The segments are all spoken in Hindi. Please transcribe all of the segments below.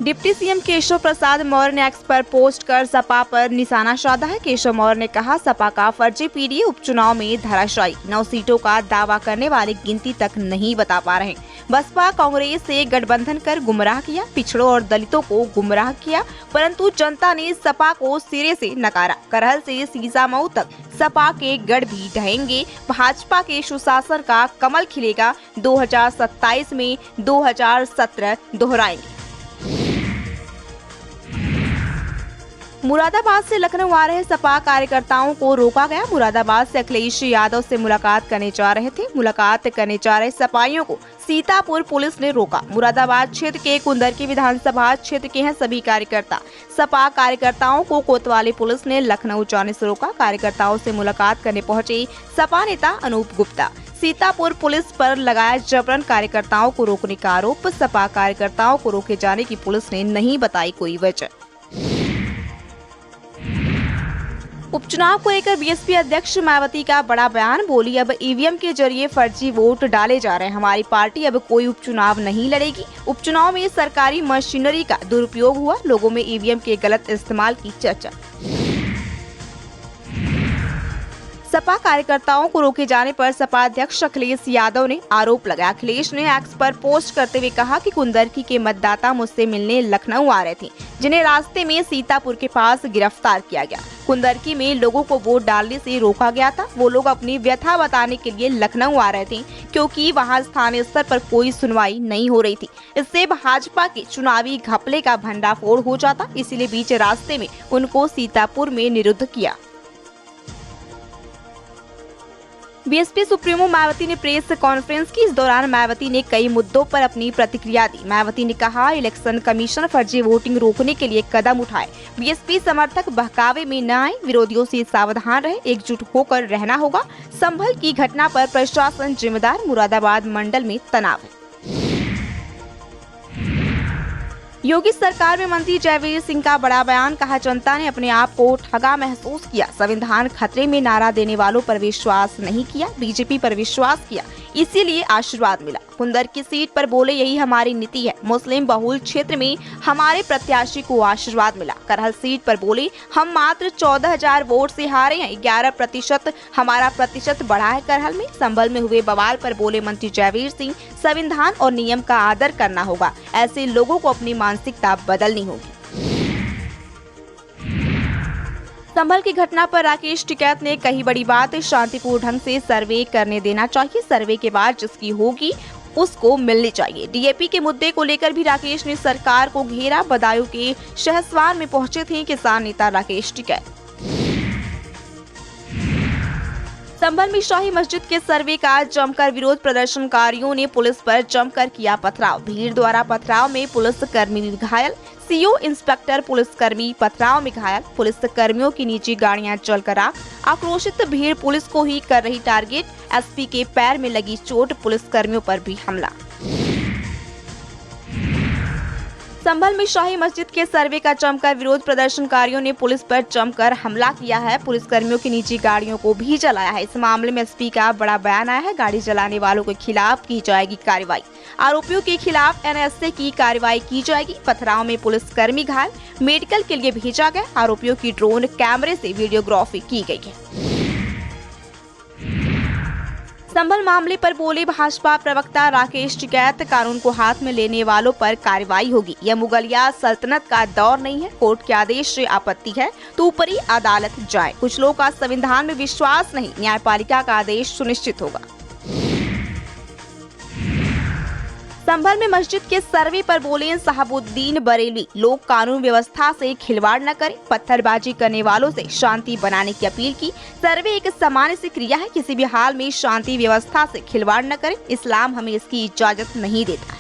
डिप्टी सीएम केशव प्रसाद मौर्य ने एक्स पर पोस्ट कर सपा पर निशाना साधा है। केशव मौर्य ने कहा, सपा का फर्जी पीडीए उपचुनाव में धराशायी, 9 सीटों का दावा करने वाले गिनती तक नहीं बता पा रहे। बसपा कांग्रेस से गठबंधन कर गुमराह किया, पिछड़ों और दलितों को गुमराह किया, परंतु जनता ने सपा को सिरे से नकारा। करहल से सीसामऊ तक सपा के गढ़ भी ढहेंगे, भाजपा के सुशासन का कमल खिलेगा, 2027 में 2017 दोहराएंगे। मुरादाबाद से लखनऊ आ रहे सपा कार्यकर्ताओं को रोका गया। मुरादाबाद से अखिलेश यादव से मुलाकात करने जा रहे थे। मुलाकात करने जा रहे सपाइयों को सीतापुर पुलिस ने रोका। मुरादाबाद क्षेत्र के कुंदरकी विधानसभा क्षेत्र के हैं सभी कार्यकर्ता। सपा कार्यकर्ताओं को कोतवाली पुलिस ने लखनऊ जाने से रोका। कार्यकर्ताओं से मुलाकात करने पहुंचे सपा नेता अनूप गुप्ता। सीतापुर पुलिस पर लगाया जबरन कार्यकर्ताओं को रोकने का आरोप। सपा कार्यकर्ताओं को रोके जाने की पुलिस ने नहीं बताई कोई वजह। उपचुनाव को लेकर बीएसपी अध्यक्ष मायावती का बड़ा बयान। बोली, अब ईवीएम के जरिए फर्जी वोट डाले जा रहे हैं। हमारी पार्टी अब कोई उपचुनाव नहीं लड़ेगी। उपचुनाव में सरकारी मशीनरी का दुरुपयोग हुआ, लोगों में ईवीएम के गलत इस्तेमाल की चर्चा। सपा कार्यकर्ताओं को रोके जाने पर सपा अध्यक्ष अखिलेश यादव ने आरोप लगाया। अखिलेश ने एक्स पर पोस्ट करते हुए कहा कि कुंदरकी के मतदाता मुझसे मिलने लखनऊ आ रहे थे, जिन्हें रास्ते में सीतापुर के पास गिरफ्तार किया गया। कुंदरकी में लोगों को वोट डालने से रोका गया था। वो लोग अपनी व्यथा बताने के लिए लखनऊ आ रहे थे, क्योंकि वहां स्थानीय स्तर पर कोई सुनवाई नहीं हो रही थी। इससे भाजपा के चुनावी घपले का भंडाफोड़ हो जाता, इसीलिए बीच रास्ते में उनको सीतापुर में निरुद्ध किया। बीएसपी सुप्रीमो मायावती ने प्रेस कॉन्फ्रेंस की। इस दौरान मायावती ने कई मुद्दों पर अपनी प्रतिक्रिया दी। मायावती ने कहा, इलेक्शन कमीशन फर्जी वोटिंग रोकने के लिए कदम उठाए। बीएसपी समर्थक बहकावे में न आए, विरोधियों से सावधान रहे, एकजुट होकर रहना होगा। संभल की घटना पर प्रशासन जिम्मेदार, मुरादाबाद मंडल में तनाव है। योगी सरकार में मंत्री जयवीर सिंह का बड़ा बयान। कहा, जनता ने अपने आप को ठगा महसूस किया। संविधान खतरे में नारा देने वालों पर विश्वास नहीं किया, बीजेपी पर विश्वास किया, इसीलिए आशीर्वाद मिला। कुंदरकी सीट पर बोले, यही हमारी नीति है। मुस्लिम बहुल क्षेत्र में हमारे प्रत्याशी को आशीर्वाद मिला। करहल सीट पर बोले, हम मात्र 14,000 वोट से हारे हैं, 11% हमारा प्रतिशत बढ़ा है करहल में। संभल में हुए बवाल पर बोले मंत्री जयवीर सिंह, संविधान और नियम का आदर करना होगा, ऐसे लोगों को अपनी मानसिकता बदलनी होगी। संभल की घटना पर राकेश टिकैत ने कही बड़ी बात। शांतिपूर्ण ढंग से सर्वे करने देना चाहिए। सर्वे के बाद जिसकी होगी उसको मिलनी चाहिए। डीएपी के मुद्दे को लेकर भी राकेश ने सरकार को घेरा। बदायूं के शहसवार में पहुंचे थे किसान नेता राकेश टिकैत। संभल में शाही मस्जिद के सर्वे का जमकर विरोध। प्रदर्शनकारियों ने पुलिस पर जमकर किया पथराव। भीड़ द्वारा पथराव में पुलिस कर्मी भी घायल। सीओ इंस्पेक्टर पुलिसकर्मी पथराव में घायल। पुलिस कर्मियों की निजी गाड़ियां जलकर आग। आक्रोशित भीड़ पुलिस को ही कर रही टारगेट। एसपी के पैर में लगी चोट। पुलिस कर्मियों पर भी हमला। संभल में शाही मस्जिद के सर्वे का जमकर विरोध। प्रदर्शनकारियों ने पुलिस पर जमकर हमला किया है। पुलिस कर्मियों की निजी गाड़ियों को भी जलाया है। इस मामले में एसपी का बड़ा बयान आया है। गाड़ी जलाने वालों के खिलाफ की जाएगी कार्रवाई। आरोपियों के खिलाफ एनएसए की कार्रवाई की जाएगी। पथराव में पुलिस कर्मी घायल, मेडिकल के लिए भेजा गया। आरोपियों की ड्रोन कैमरे से वीडियोग्राफी की गई है। संभल मामले पर बोले भाजपा प्रवक्ता राकेश टिकैत, कानून को हाथ में लेने वालों पर कार्रवाई होगी। यह मुगलिया सल्तनत का दौर नहीं है। कोर्ट के आदेश से आपत्ति है तो ऊपरी अदालत जाए। कुछ लोगों का संविधान में विश्वास नहीं, न्यायपालिका का आदेश सुनिश्चित होगा। संभल में मस्जिद के सर्वे पर बोले साहबुद्दीन बरेली, लोग कानून व्यवस्था से खिलवाड़ न करें। पत्थरबाजी करने वालों से शांति बनाने की अपील की। सर्वे एक सामान्य सी क्रिया है, किसी भी हाल में शांति व्यवस्था से खिलवाड़ न करें। इस्लाम हमें इसकी इजाजत नहीं देता है।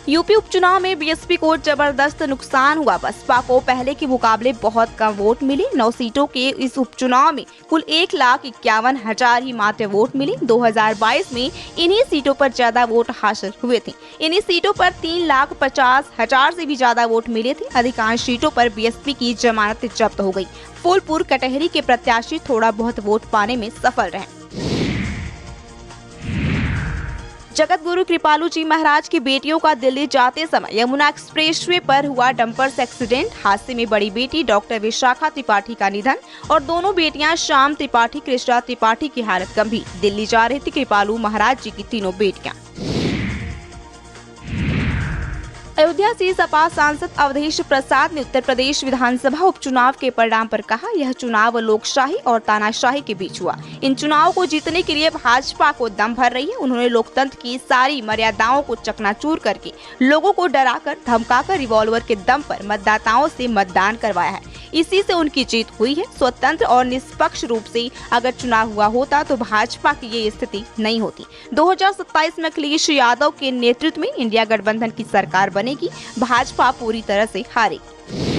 यूपी उपचुनाव में बीएसपी को जबरदस्त नुकसान हुआ। बसपा को पहले के मुकाबले बहुत कम वोट मिले। 9 सीटों के इस उपचुनाव में कुल 1,51,000 ही मात्र वोट मिले। 2022 में इन्हीं सीटों पर ज्यादा वोट हासिल हुए थे। इन्हीं सीटों पर 3,50,000 से भी ज्यादा वोट मिले थे। अधिकांश सीटों पर बीएसपी की जमानत जब्त हो गई। फूलपुर कटहरी के प्रत्याशी थोड़ा बहुत वोट पाने में सफल रहे। जगत गुरु कृपालू जी महाराज की बेटियों का दिल्ली जाते समय यमुना एक्सप्रेसवे पर हुआ डंपर से एक्सीडेंट। हादसे में बड़ी बेटी डॉक्टर विशाखा त्रिपाठी का निधन और दोनों बेटियां श्याम त्रिपाठी, कृष्णा त्रिपाठी की हालत गंभीर। दिल्ली जा रही थी कृपालू महाराज जी की तीनों बेटियां। अयोध्या से सपा सांसद अवधेश प्रसाद ने उत्तर प्रदेश विधानसभा उपचुनाव के परिणाम पर कहा, यह चुनाव लोकशाही और तानाशाही के बीच हुआ। इन चुनावों को जीतने के लिए भाजपा को दम भर रही है। उन्होंने लोकतंत्र की सारी मर्यादाओं को चकनाचूर करके लोगों को डराकर धमकाकर रिवॉल्वर के दम पर मतदाताओं से मतदान करवाया है। इसी से उनकी जीत हुई है। स्वतंत्र और निष्पक्ष रूप से अगर चुनाव हुआ होता तो भाजपा की ये स्थिति नहीं होती। 2027 में अखिलेश यादव के नेतृत्व में इंडिया गठबंधन की सरकार बनेगी। भाजपा पूरी तरह से हारेगी।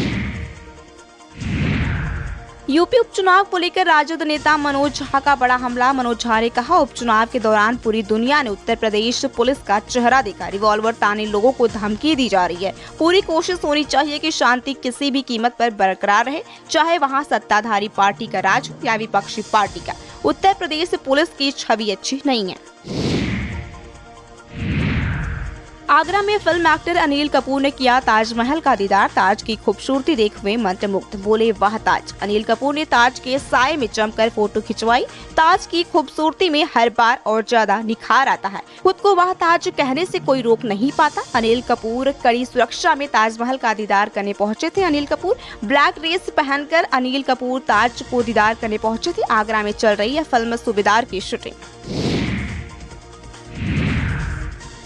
यूपी उपचुनाव को लेकर राजद नेता मनोज झा का बड़ा हमला। मनोज झा ने कहा, उपचुनाव के दौरान पूरी दुनिया ने उत्तर प्रदेश पुलिस का चेहरा देखा। रिवॉल्वर ताने लोगों को धमकी दी जा रही है। पूरी कोशिश होनी चाहिए कि शांति किसी भी कीमत पर बरकरार रहे, चाहे वहां सत्ताधारी पार्टी का राज हो या विपक्षी पार्टी का। उत्तर प्रदेश पुलिस की छवि अच्छी नहीं है। आगरा में फिल्म एक्टर अनिल कपूर ने किया ताजमहल का दीदार। ताज की खूबसूरती देख हुए मंत्रमुग्ध, बोले वाह ताज। अनिल कपूर ने ताज के साए में जमकर फोटो खिंचवाई। ताज की खूबसूरती में हर बार और ज्यादा निखार आता है। खुद को वाह ताज कहने से कोई रोक नहीं पाता। अनिल कपूर कड़ी सुरक्षा में ताजमहल का दीदार करने पहुंचे थे। अनिल कपूर ब्लैक ड्रेस पहनकर अनिल कपूर ताज को दीदार करने पहुंचे थे। आगरा में चल रही है फिल्म सूबेदार की शूटिंग।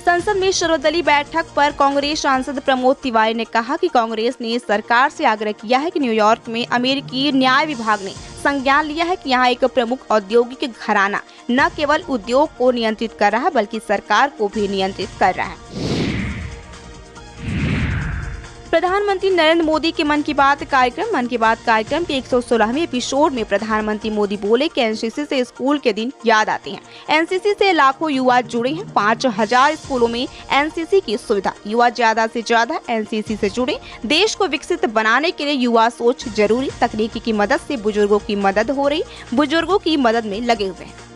संसद में सर्वदलीय बैठक पर कांग्रेस सांसद प्रमोद तिवारी ने कहा कि कांग्रेस ने सरकार से आग्रह किया है कि न्यूयॉर्क में अमेरिकी न्याय विभाग ने संज्ञान लिया है कि यहाँ एक प्रमुख औद्योगिक घराना न केवल उद्योग को नियंत्रित कर रहा है बल्कि सरकार को भी नियंत्रित कर रहा है। प्रधानमंत्री नरेंद्र मोदी के मन की बात कार्यक्रम के 116वें एपिसोड में प्रधानमंत्री मोदी बोले कि एनसीसी से स्कूल के दिन याद आते हैं। एनसीसी से लाखों युवा जुड़े हैं। 5000 स्कूलों में एनसीसी की सुविधा। युवा ज्यादा से ज्यादा एनसीसी से जुड़े। देश को विकसित बनाने के लिए युवा सोच जरूरी। तकनीकी की मदद से बुजुर्गों की मदद हो रही। बुजुर्गों की मदद में लगे हुए हैं।